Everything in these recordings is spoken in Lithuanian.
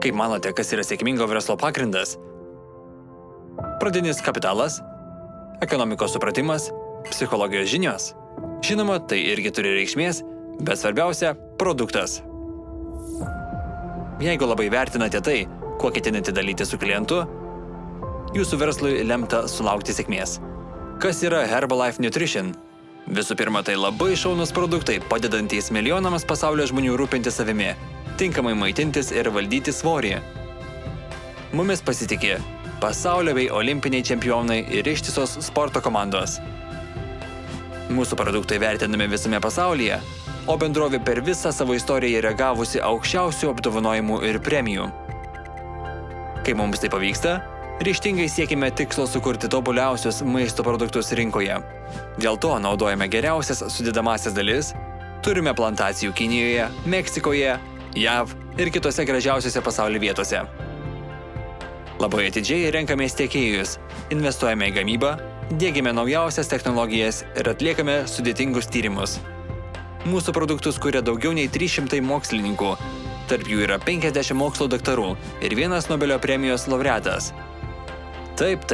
Kaip manote, kas yra sėkmingo verslo pagrindas? Pradinis kapitalas, ekonomikos supratimas, psichologijos žinios. Žinoma, tai irgi turi reikšmės, bet svarbiausia – produktas. Jeigu labai vertinate tai, kuo ketinate dalyti su klientu, jūsų verslui lemta sulaukti sėkmės. Kas yra Herbalife Nutrition? Visų pirma, tai labai šaunus produktai, padedantys milijonams pasaulio žmonių rūpinti savimi, tinkamai maitintis ir valdyti svorį. Mumis pasitikė pasaulio bei olimpiniai čempionai ir ištisos sporto komandos. Mūsų produktai vertinami visame pasaulyje, o bendrovė per visą savo istoriją yra gavusi aukščiausių apdovanojimų ir premijų. Kai mums tai pavyksta, ryžtingai siekime tikslo sukurti tobuliausius maisto produktus rinkoje. Dėl to naudojame geriausias sudedamąsias dalis, turime plantacijų Kinijoje, Meksikoje, JAV ir kitose gražiausiose pasaulio vietose. Labai atidžiai renkamės tiekėjus, investuojame į gamybą, diegime naujausias technologijas ir atliekame sudėtingus tyrimus. Mūsų produktus kuria daugiau nei 300 mokslininkų, tarp jų yra 50 mokslo daktarų ir vienas Nobelio premijos laureatas. Taip.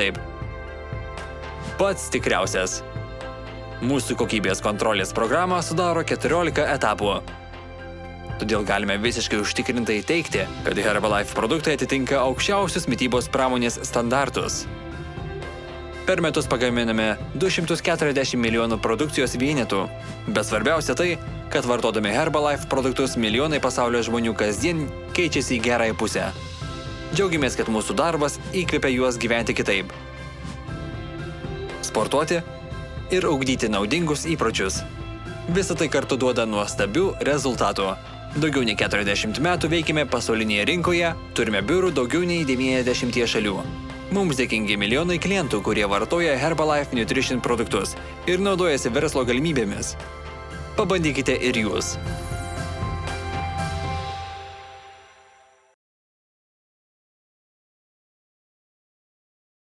Pats tikriausias. Mūsų kokybės kontrolės programą sudaro 14 etapų. Todėl galime visiškai užtikrintai teigti, kad Herbalife produktai atitinka aukščiausius mitybos pramonės standartus. Per metus pagaminame 240 milijonų produkcijos vienetų, bet svarbiausia tai, kad vartodami Herbalife produktus milijonai pasaulio žmonių kasdien keičiasi į gerąją pusę. Džiaugiamės, kad mūsų darbas įkvepia juos gyventi kitaip. Sportuoti ir ugdyti naudingus įpročius. Visą tai kartu duoda nuostabių rezultatų. Daugiau nei 40 metų veikime pasaulinėje rinkoje, turime biurų daugiau nei 90 šalių. Mums dėkingi milijonai klientų, kurie vartoja Herbalife Nutrition produktus ir naudojasi verslo galimybėmis. Pabandykite ir jūs.